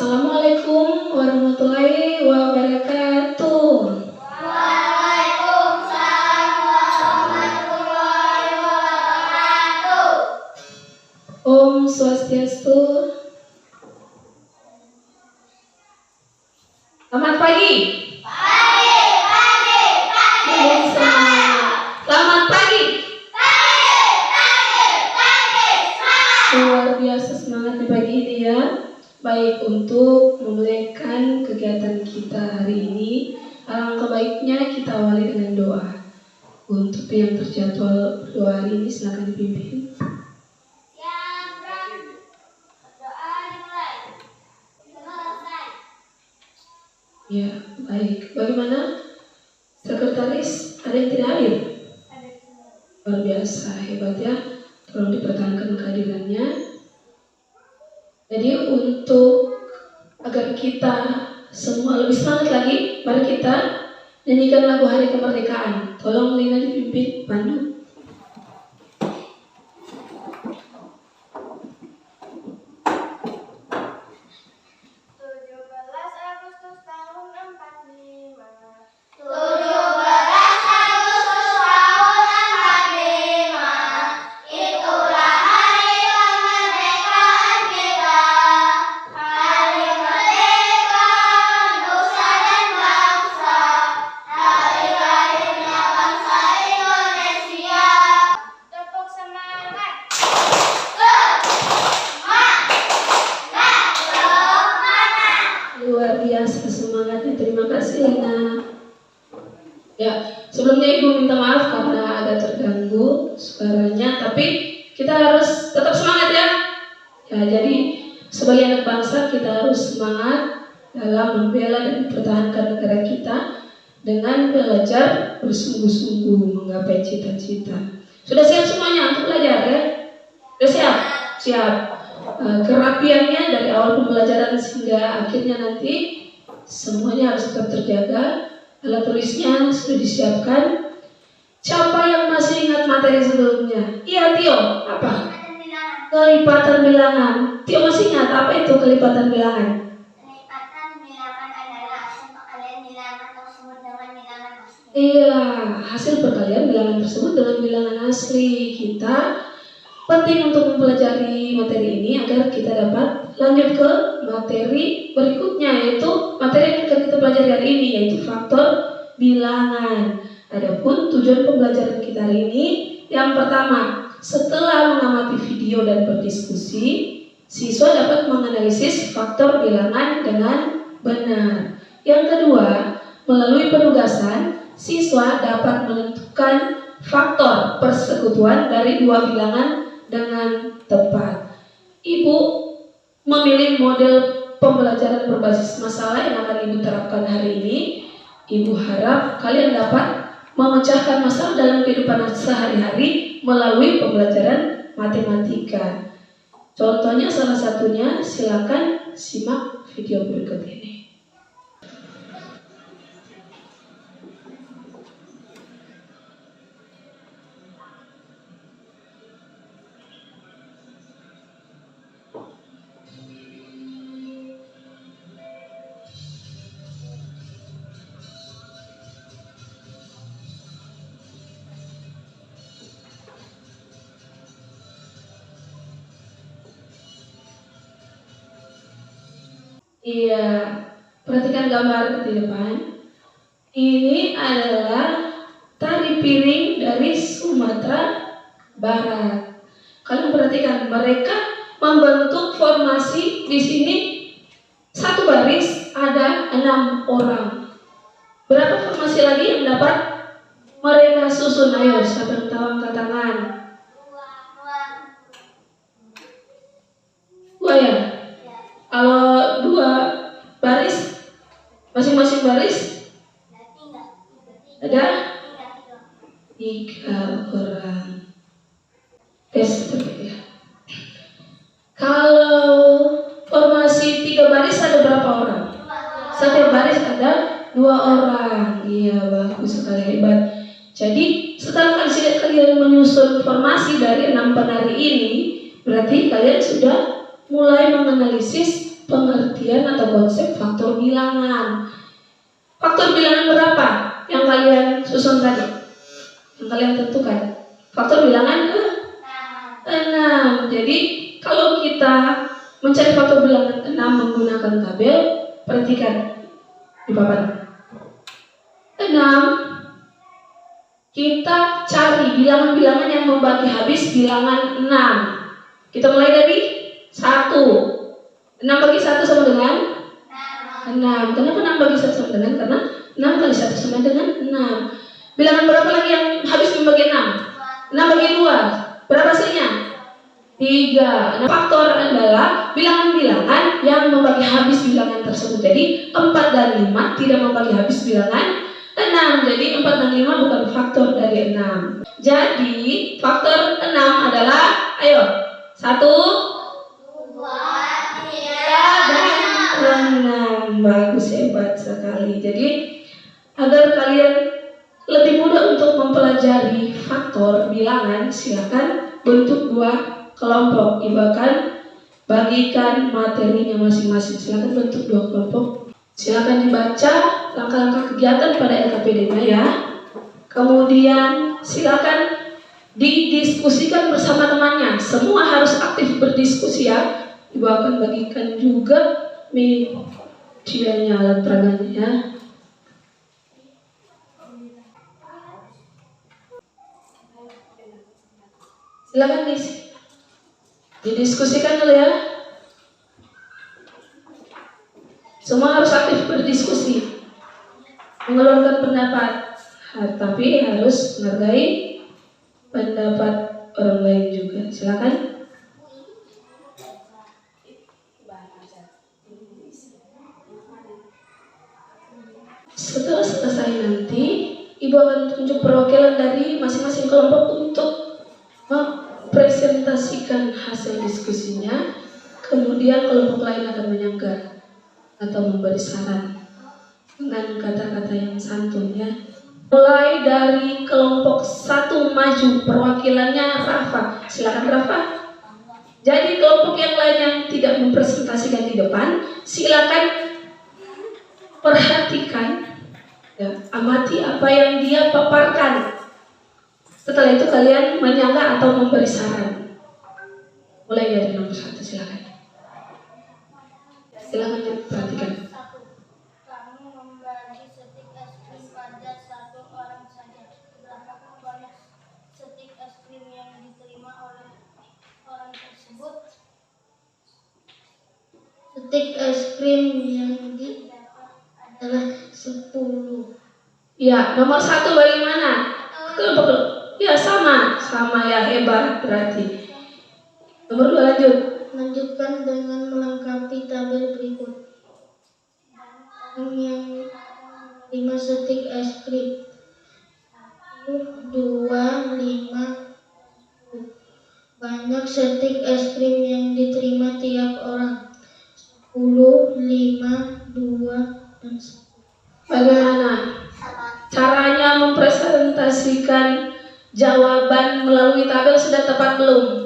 Assalamualaikum warahmatullahi wabarakatuh. Waalaikumsalam warahmatullahi wabarakatuh. Om Swastiastu. Selamat pagi. Pagi. Selamat pagi. Semangat. Luar biasa semangat di pagi ini ya. Baik, untuk memulaikan kegiatan kita hari ini, alangkah baiknya kita awali dengan doa. Untuk yang terjadwal doa hari ini silakan dipimpin. Doa dimulai. Selesai. Ya, baik. Bagaimana? Sekretaris, ada yang tidak hadir? Luar biasa, hebat ya. Tolong dipertahankan kehadirannya. Jadi untuk agar kita semua lebih semangat lagi, mari kita nyanyikan lagu Hari Kemerdekaan. Tolong Lina dipimpin, Pandu. 17 Agustus tahun 45. Itulah hari kemerdekaan kita. Hari merdeka nusa dan bangsa. Hari lahirnya bangsa Indonesia. Tepuk semangat. Luar biasa semangatnya, terima kasih Lina. Ya, sebelumnya Ibu minta maaf karena agak terganggu suaranya, tapi kita harus tetap semangat ya. Ya, jadi sebagai anak bangsa kita harus semangat dalam membela dan mempertahankan negara kita dengan belajar bersungguh-sungguh menggapai cita-cita. Sudah siap semuanya untuk belajar ya? Sudah siap? Siap. Kerapiannya dari awal pembelajaran sehingga akhirnya nanti semuanya harus tetap terjaga. Alat tulisnya sudah disiapkan. Siapa yang masih ingat materi sebelumnya? Iya Tio, apa? Kelipatan bilangan. Tio masih ingat apa itu kelipatan bilangan? Kelipatan bilangan adalah hasil perkalian bilangan tersebut dengan bilangan asli. Iya, hasil perkalian bilangan tersebut dengan bilangan asli. Kita penting untuk mempelajari materi ini agar kita dapat lanjut ke materi berikutnya, yaitu materi yang akan kita pelajari hari ini, yaitu faktor bilangan. Adapun tujuan pembelajaran kita hari ini, yang pertama, setelah mengamati video dan berdiskusi, siswa dapat menganalisis faktor bilangan dengan benar. Yang kedua, melalui penugasan, siswa dapat menentukan faktor persekutuan dari dua bilangan dengan tepat. Ibu memilih model pembelajaran berbasis masalah yang akan Ibu terapkan hari ini. Ibu harap kalian dapat memecahkan masalah dalam kehidupan sehari-hari melalui pembelajaran matematika. Contohnya salah satunya, silakan simak video berikut ini. Iya, perhatikan gambar di depan. Ini adalah tari piring dari Sumatera Barat. Kalian perhatikan, mereka membentuk formasi di sini satu baris ada 6 orang. Berapa formasi lagi yang dapat mereka susun? Ayo, siapa yang tahu angkat tangan? Dua ya? Kalau 2 baris, masing-masing baris ada 3 orang. Tes ya. Kalau formasi 3 baris ada berapa orang? Setiap baris ada 2 orang. Iya, bagus sekali, hebat. Jadi setelah kalian menyusun formasi dari 6 penari ini, berarti kalian sudah mulai menganalisis pengertian atau konsep faktor bilangan. Faktor bilangan berapa yang kalian susun tadi? Yang kalian tentukan? Faktor bilangan 6. Jadi kalau kita mencari faktor bilangan 6 menggunakan tabel, perhatikan di papan 6. Kita cari bilangan-bilangan yang membagi habis bilangan 6. Kita mulai dari 1. 6 bagi 1 sama dengan 6. Kenapa 6 bagi 1 sama dengan? Karena 6 kali 1 sama dengan 6. Bilangan berapa lagi yang habis membagi 6? 6 bagi 2. Berapa hasilnya? 3. Nah, faktor adalah bilangan-bilangan yang membagi habis bilangan tersebut. Jadi 4 dan 5 tidak membagi habis bilangan 6. Jadi 4 dan 5 bukan faktor dari 6. Jadi faktor 6 adalah, ayo, 1, 2, 3, dan 6. Bagus, hebat sekali. Jadi agar kalian lebih mudah untuk mempelajari faktor bilangan, silakan bentuk 2 kelompok. Bahkan bagikan materinya masing-masing. Silakan bentuk 2 kelompok. Silakan dibaca langkah-langkah kegiatan pada LKPD-nya ya. Kemudian silakan didiskusikan bersama temannya. Semua harus aktif berdiskusi ya. Ibu akan bagikan juga medianya, alat peraganya ya. Silakan didiskusikan dulu ya. Semua harus aktif berdiskusi, mengeluarkan pendapat, tapi harus menghargai pendapat orang lain juga. Silakan. Setelah selesai nanti, Ibu akan tunjuk perwakilan dari masing-masing kelompok untuk mempresentasikan hasil diskusinya. Kemudian kelompok lain akan menyanggar atau memberi saran dengan kata-kata yang santun ya. Mulai dari kelompok 1 maju, perwakilannya Rafa. Silakan Rafa. Jadi kelompok yang lain yang tidak mempresentasikan di depan, silakan perhatikan ya, amati apa yang dia paparkan. Setelah itu kalian menyangga atau memberi saran. Mulai dari nomor 1, silakan. Silakan diperhatikan. Kami membagi stik es krim pada 1 orang saja. Berapa banyak stik es krim yang diterima oleh orang tersebut? Stik es krim yang didapat adalah 10. Ya, nomor 1 bagaimana? Kelompok ya sama ya, hebat berarti. Nomor 2 lanjut. Lanjutkan dengan melengkapi tabel berikut. Yang 5 stik es krim. 1, 2, 5. Banyak stik es krim yang diterima tiap orang. 10, 5, 2, dan 10. Bagaimana caranya mempresentasikan jawaban melalui tabel? Sudah tepat belum?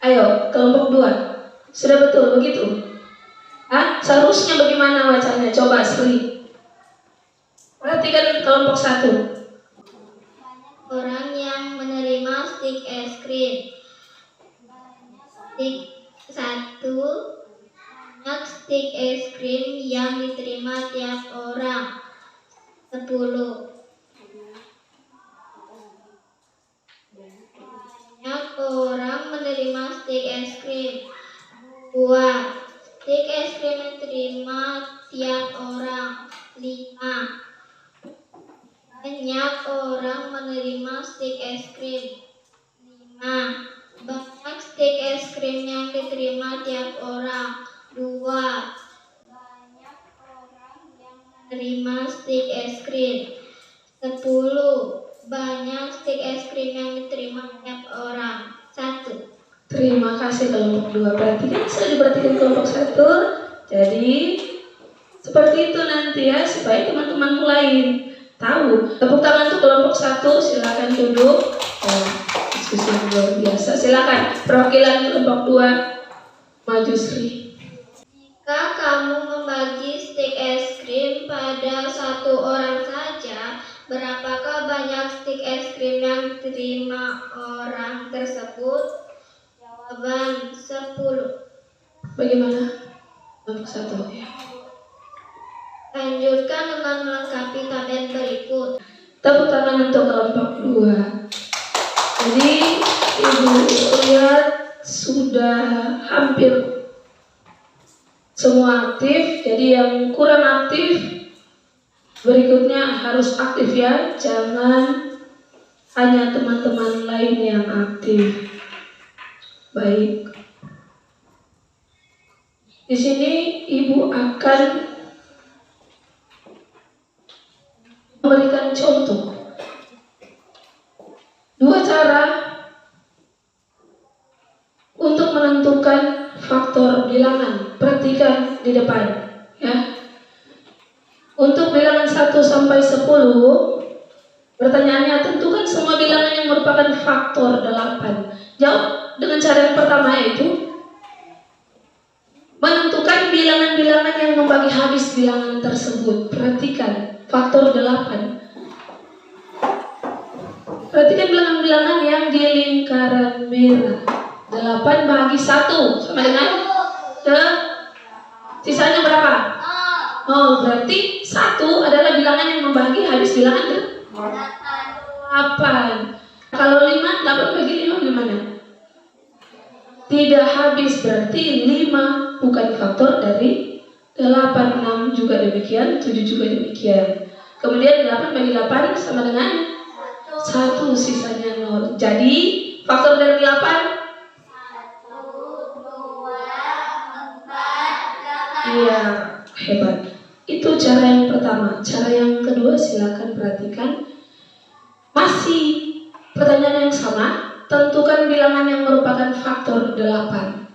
Ayo, kelompok 2. Sudah betul begitu? Seharusnya bagaimana bacanya? Coba Sri. Perhatikan kelompok 1. Orang yang menerima stik es krim. Stik 1. Banyak stik es krim yang diterima tiap orang. 10. Banyak orang menerima stik es krim. 2. Stik es krim yang diterima tiap orang. 5. Banyak orang menerima stik es krim. 5. Banyak stik es krim yang diterima tiap orang. 2. Banyak orang yang menerima stik es krim. 10. Banyak stik es krim yang diterima tiap orang. 1. Terima kasih kelompok 2. Perhatikan, sudah diperhatikan kelompok 1. Jadi seperti itu nanti ya, supaya teman-teman lain tahu. Tepuk tangan untuk kelompok 1. Silakan duduk. Diskusi yang luar biasa. Silakan perwakilan kelompok 2 maju Sri. Jika kamu membagi stik es krim pada satu orang saja, berapakah banyak stik es krim yang diterima orang tersebut? Jawaban 10. Bagaimana? Nomor 1 ya. Lanjutkan dengan melengkapi tabel berikut. Tepuk tangan untuk kelompok 2. Jadi Ibu lihat sudah hampir semua aktif. Jadi yang kurang aktif berikutnya harus aktif ya. Jangan hanya teman-teman lain yang aktif. Baik. Di sini Ibu akan memberikan contoh. 2 cara untuk menentukan faktor bilangan. Perhatikan di depan ya. Untuk bilangan 1 sampai 10, pertanyaannya tentukan semua bilangan yang merupakan faktor 8. Jawab dengan cara yang pertama, yaitu menentukan bilangan-bilangan yang membagi habis bilangan tersebut. Perhatikan faktor 8. Perhatikan bilangan-bilangan yang di lingkaran merah. 8 bagi 1 sama dengan sisanya berapa? 0. Berarti 1 adalah bilangan yang membagi habis bilangan 8. Kalau 5, 8 bagi 5 gimana? Tidak habis, berarti 5 bukan faktor dari 8. 6 juga demikian, 7 juga demikian. Kemudian 8 bagi 8 sama dengan 1, sisanya 0. Jadi faktor dari 8 iya, hebat. Itu cara yang pertama. Cara yang kedua silakan perhatikan. Masih pertanyaan yang sama. Tentukan bilangan yang merupakan faktor 8.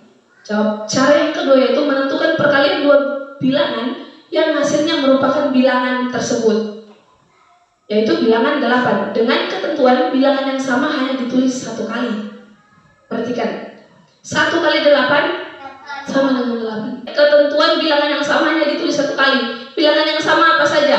Jawab. Cara yang kedua yaitu menentukan perkalian 2 bilangan yang hasilnya merupakan bilangan tersebut, yaitu bilangan 8. Dengan ketentuan bilangan yang sama hanya ditulis 1 kali. Perhatikan. 1 kali 8 sama dengan 8. Ketentuan bilangan yang sama hanya ditulis 1 kali. Bilangan yang sama apa saja?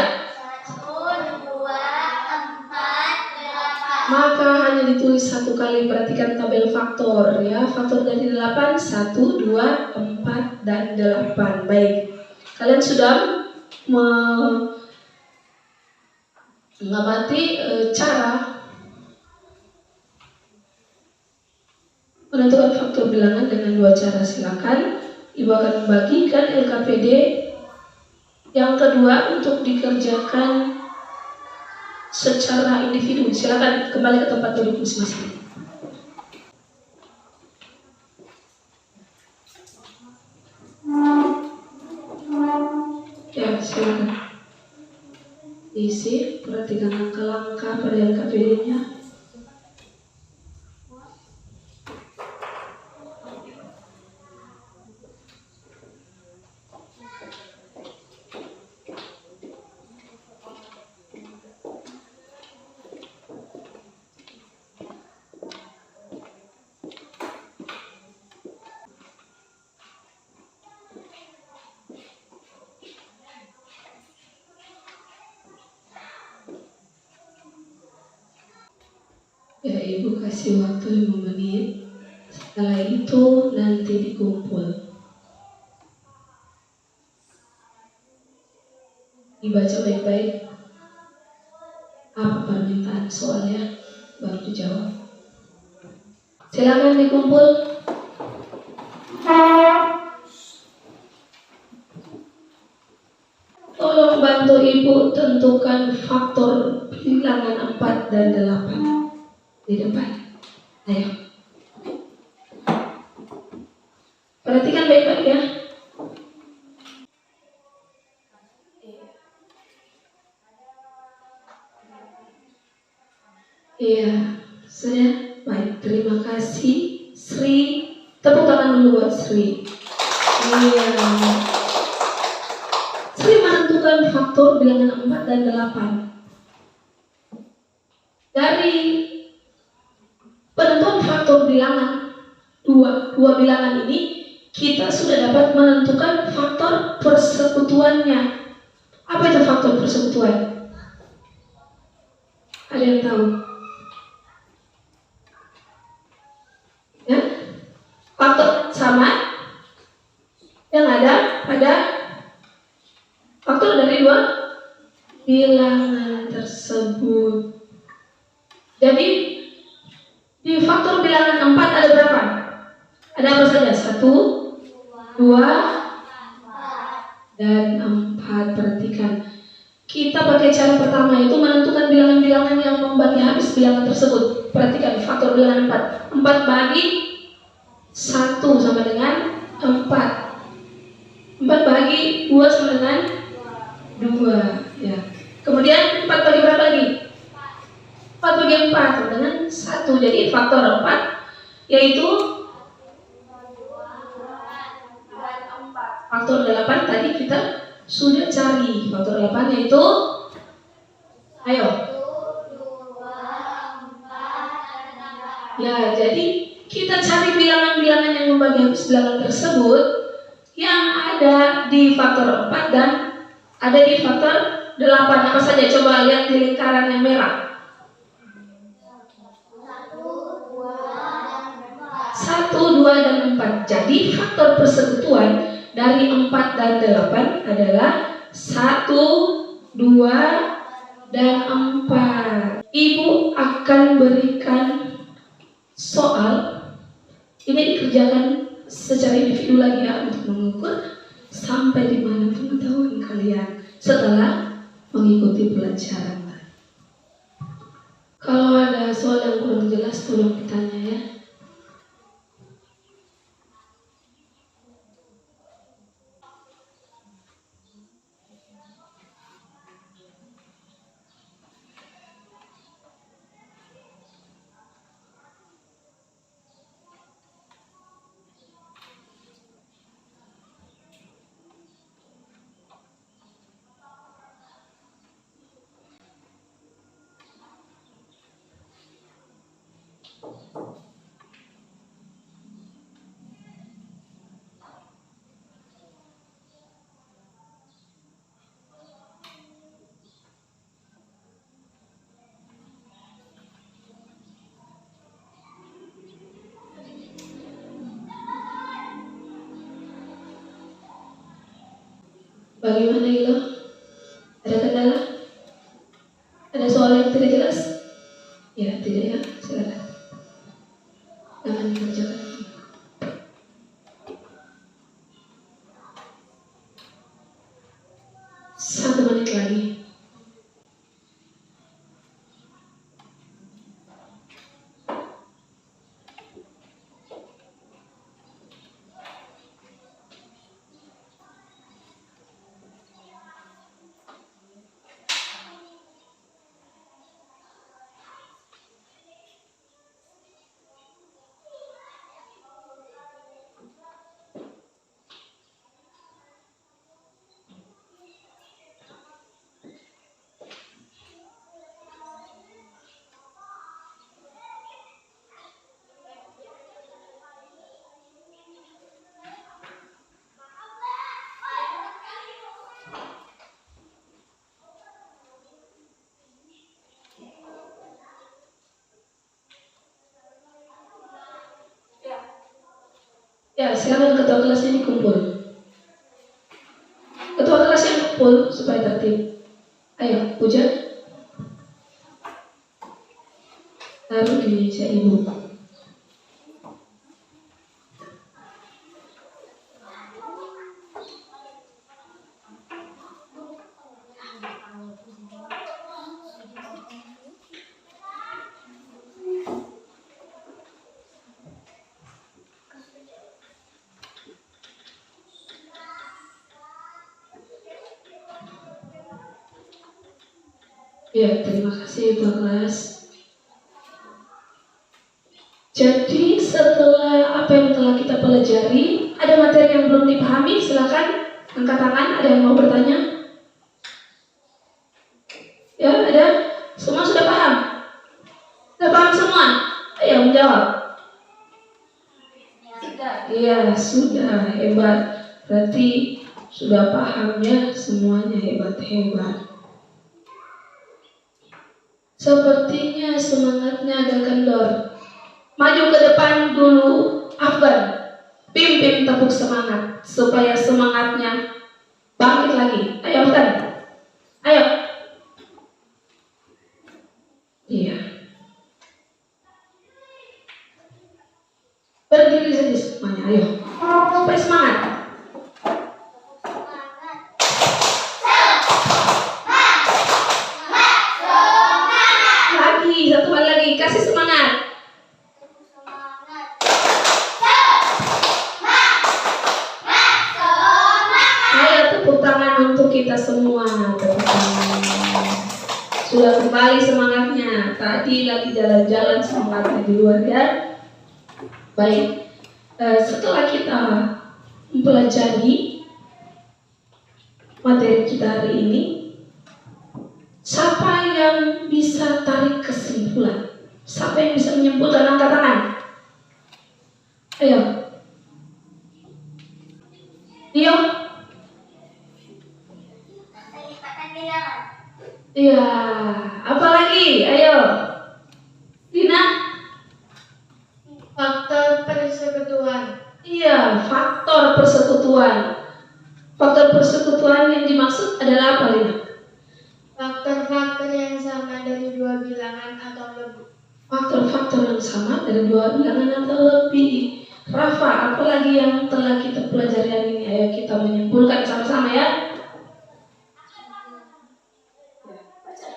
1, 2, 4, 8. Maka hanya ditulis 1 kali. Perhatikan tabel faktor ya. Faktor dari 8 1, 2, 4 dan 8. Baik. Kalian sudah mengamati cara menentukan faktor bilangan dengan 2 cara. Silakan. Ibu akan membagikan LKPD yang kedua untuk dikerjakan secara individu. Silakan kembali ke tempat duduk masing-masing. Ya, silakan. Isi, perhatikan langkah-langkah pada LKPD-nya. Ya, Ibu kasih waktu 5 menit. Setelah itu nanti dikumpul. Dibaca baik-baik apa permintaan soalnya, baru dijawab. Silakan dikumpul. Tolong bantu Ibu tentukan faktor bilangan 4 dan 8 di depan. Ayo. Perhatikan baik-baik ya. Iya, sudah. Baik, terima kasih Sri. Tepuk tangan dulu buat Sri. Iya. Sri menentukan faktor bilangan 4 dan 8. Dari penentuan faktor bilangan dua bilangan ini, kita sudah dapat menentukan faktor persekutuannya. Apa itu faktor persekutuan? Ada yang tahu? Ya? Faktor sama yang ada pada faktor dari dua bilangan tersebut. Jadi di faktor bilangan 4 ada berapa? Ada apa saja? 1, 2, dan 4. Perhatikan. Kita pakai cara pertama itu menentukan bilangan-bilangan yang membagi habis bilangan tersebut. Perhatikan faktor bilangan 4. 4 bagi 1 sama dengan 4. 4 bagi 2 sama dengan 2. Ya. Kemudian 4 bagi berapa lagi? 4 bagi 4 sama dengan 1. Jadi faktor 4 yaitu faktor 8 tadi kita sudah cari. Faktor 8 yaitu, ayo. Ya, jadi kita cari bilangan-bilangan yang membagi habis bilangan tersebut yang ada di faktor 4 dan ada di faktor 8. Apa saja? Coba lihat di lingkaran yang merah. 1, 2, dan 4. Jadi faktor persekutuan dari 4 dan 8 adalah 1, 2, dan 4. Ibu akan berikan soal. Ini dikerjakan secara individu lagi ya, untuk mengukur sampai di mana pengetahuan kalian setelah mengikuti pelajaran. Kalau ada soal yang kurang jelas tolong ditanya ya. Bagaimana Ilo? Ada kendala? Ada soal yang tidak jelas? Ya, tidak ya, silakan. Akan dikerjakan. 1 menit lagi. Ya, silakan ketua kelasnya dikumpul. Ketua kelas yang kumpul supaya tertib. Ayo, Puja. Taruh di meja ibu. Ya, terima kasih ketua kelas. Jadi setelah apa yang telah kita pelajari, ada materi yang belum dipahami, silakan angkat tangan. Ada yang mau bertanya? Ya, ada? Semua sudah paham? Sudah paham semua? Ayo menjawab. Iya, Ya, sudah hebat. Berarti sudah paham ya, semuanya hebat-hebat. Sepertinya semangatnya agak kendor. Maju ke depan dulu, Afgan. Pimpin tepuk semangat supaya semangatnya bangkit lagi. Ayo, Afgan. Ayo. Iya. Berdiri saja semuanya, ayo. Supaya semangat. Lagi, satu kali lagi, kasih semangat. Ayo tepuk tangan untuk kita semua. Tepuk tangan. Sudah kembali semangatnya. Tadi lagi jalan-jalan semangatnya di luar ya. Baik, setelah kita mempelajari materi kita hari ini, siapa yang bisa tarik kesimpulan? Siapa yang bisa menyimpulkan? Angkat tangan. Ayo. Dio. Iya. Apa lagi? Ayo. Dina. Faktor persekutuan. Iya, faktor persekutuan. Faktor persekutuan yang dimaksud adalah apa, Lina? Faktor-faktor yang sama dari dua bilangan atau lebih. Faktor-faktor yang sama dari dua bilangan atau lebih. Rafa, apalagi yang telah kita pelajari hari ini? Ayo kita menyimpulkan sama-sama ya.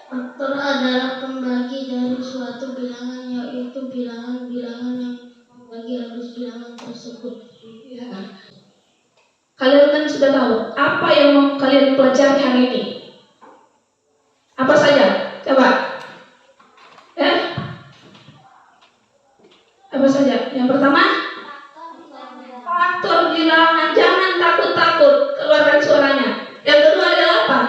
Faktor adalah pembagi dari suatu bilangan, yaitu bilangan-bilangan yang membagi arus bilangan tersebut. Ya. Kalian kan sudah tahu apa yang mau kalian pelajari hari ini. Apa saja? Coba. Apa saja? Yang pertama, faktor bilangan. Jangan takut-takut, keluarkan suaranya. Yang kedua adalah apa?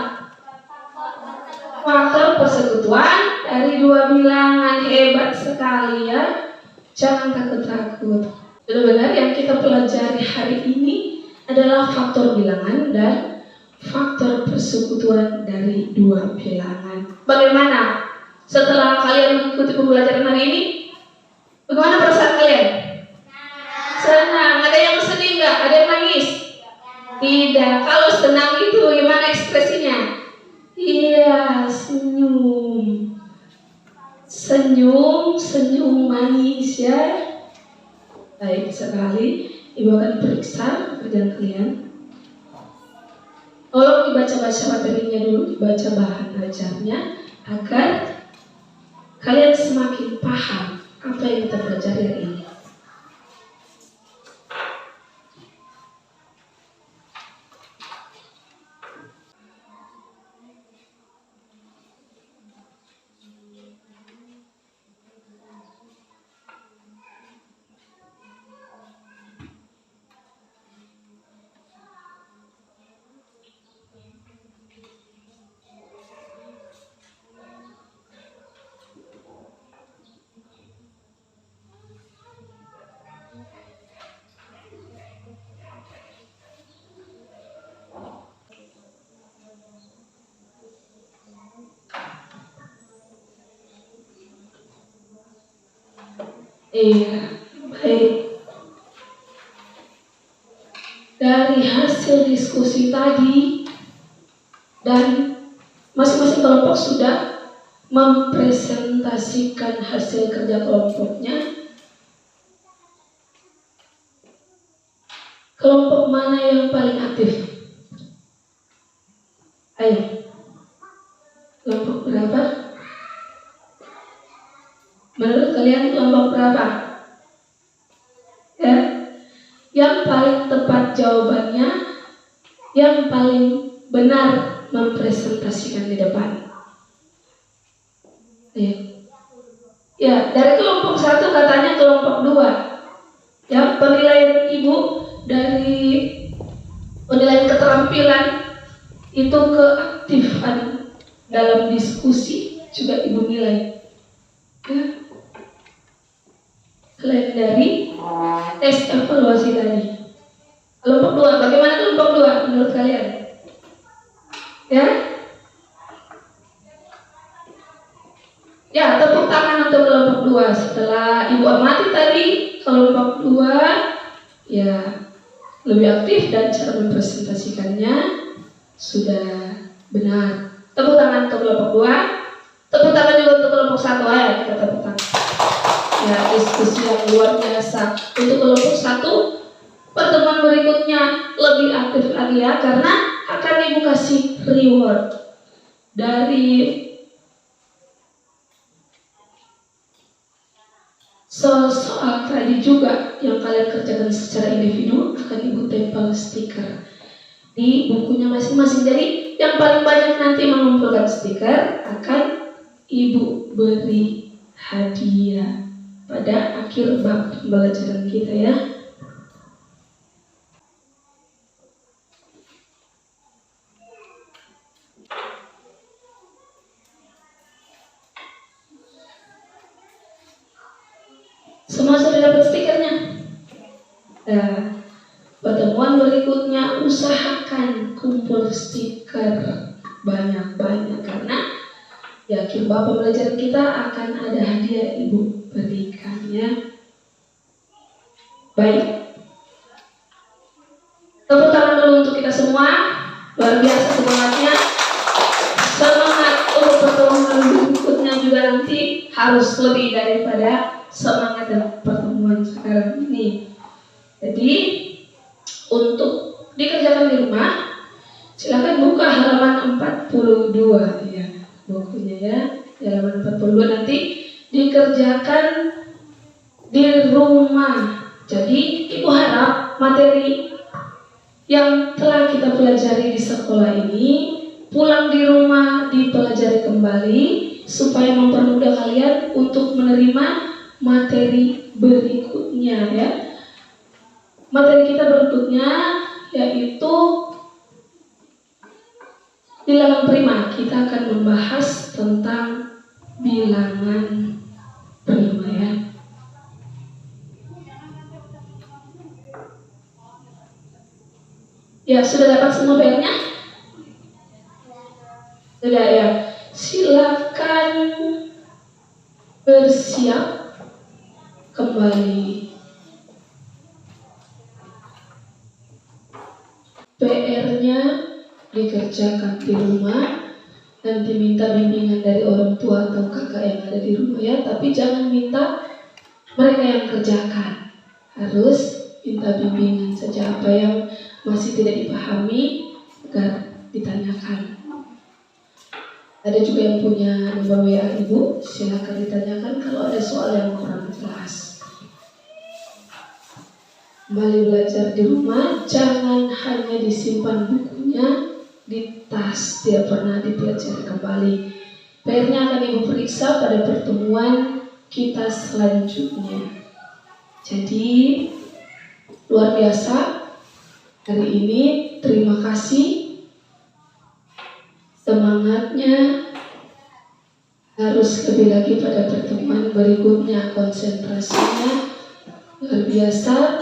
Faktor persekutuan dari dua bilangan. Hebat sekali ya. Jangan takut-takut. Benar-benar yang kita pelajari hari ini adalah faktor bilangan dan faktor persekutuan dari dua bilangan. Bagaimana setelah kalian mengikuti pembelajaran hari ini? Bagaimana perasaan kalian? Senang. Ada yang sedih nggak? Ada yang nangis? Tidak. Kalau senang itu gimana ekspresinya? Iya, senyum. Senyum manis ya. Baik sekali. Ibu akan periksa pekerjaan kalian. Tolong dibaca-baca materinya dulu, dibaca bahan ajarnya agar kalian semakin paham apa yang kita pelajari hari ini. Iya, baik. Dari hasil diskusi tadi dan masing-masing kelompok sudah mempresentasikan hasil kerja kelompoknya. Kelompok mana yang paling aktif? Ayo. Kelompok berapa? Menurut kalian kelompok berapa? Ya. Yang paling tepat jawabannya, yang paling benar mempresentasikan di depan. Ayo. Ya, dari kelompok 1 katanya kelompok 2. Ya, penilaian ibu dari penilaian keterampilan itu keaktifan dalam diskusi juga ibu nilai. Ya. Selain dari tes evaluasi tadi. Kelompok 2, bagaimana kelompok 2 menurut kalian? Ya? Ya, tepuk tangan untuk kelompok 2. Setelah Ibu amati tadi, kelompok 2 ya lebih aktif dan cara mempresentasikannya sudah benar. Tepuk tangan untuk kelompok 2. Tepuk tangan juga untuk kelompok 1. Ayo kita tepuk tangan. Ya, diskusi yang luar biasa. Untuk kelompok 1, pertemuan berikutnya lebih aktif lagi ya, karena akan Ibu kasih reward dari soal tadi juga yang kalian kerjakan secara individu akan Ibu tempel stiker di bukunya masing-masing. Jadi yang paling banyak nanti mengumpulkan stiker akan Ibu beri hadiah pada akhir bab pembelajaran kita ya. Semua sudah dapat stikernya? Nah, pertemuan berikutnya usahakan kumpul stiker banyak-banyak, karena di akhir bab pembelajaran kita akan ada hadiah Ibu berikan ya. Baik, tepuk tangan dulu untuk kita semua. Luar biasa semangatnya. Semangat untuk pertemuan berikutnya juga nanti harus lebih daripada semangat dalam pertemuan sekarang ini. Jadi untuk dikerjakan di rumah, silakan buka halaman 42 ya, bukunya ya, di halaman 42 nanti dikerjakan di rumah. Jadi Ibu harap materi yang telah kita pelajari di sekolah ini pulang di rumah dipelajari kembali supaya mempermudah kalian untuk menerima materi berikutnya ya. Materi kita berikutnya yaitu bilangan prima. Kita akan membahas tentang bilangan prima ya. Ya, sudah dapat semua PR-nya? Sudah ya. Silakan bersiap kembali. PR-nya dikerjakan di rumah. Nanti minta bimbingan dari orang tua atau kakak yang ada di rumah ya. Tapi jangan minta mereka yang kerjakan. Harus minta bimbingan saja, apa yang masih tidak dipahami agar ditanyakan. Ada juga yang punya nomor WA Ibu, silakan ditanyakan kalau ada soal yang kurang jelas. Kembali belajar di rumah, jangan hanya disimpan bukunya di tas, tidak pernah dipelajari kembali. PR-nya akan Ibu periksa pada pertemuan kita selanjutnya. Jadi luar biasa hari ini, terima kasih. Semangatnya harus lebih lagi pada pertemuan berikutnya, konsentrasinya luar biasa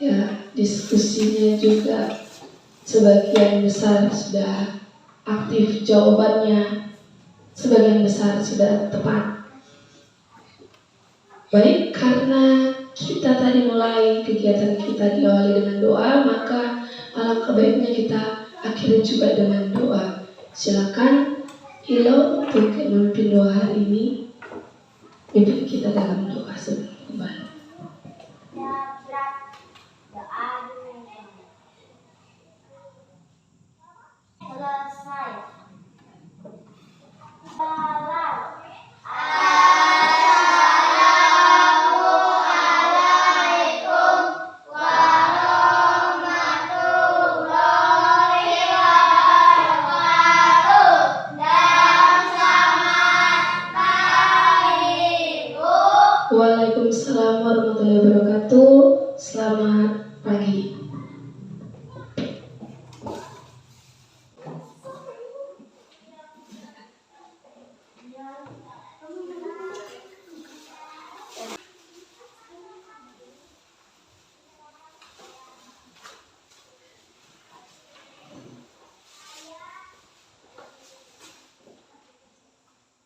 ya, diskusinya juga sebagian besar sudah aktif, jawabannya sebagian besar sudah tepat. Baik, karena kita tadi mulai kegiatan kita diawali dengan doa, maka alangkah baiknya kita akhiri juga dengan doa. Silakan Hilo untuk memimpin doa hari ini. Pimpin kita dalam doa sebentar.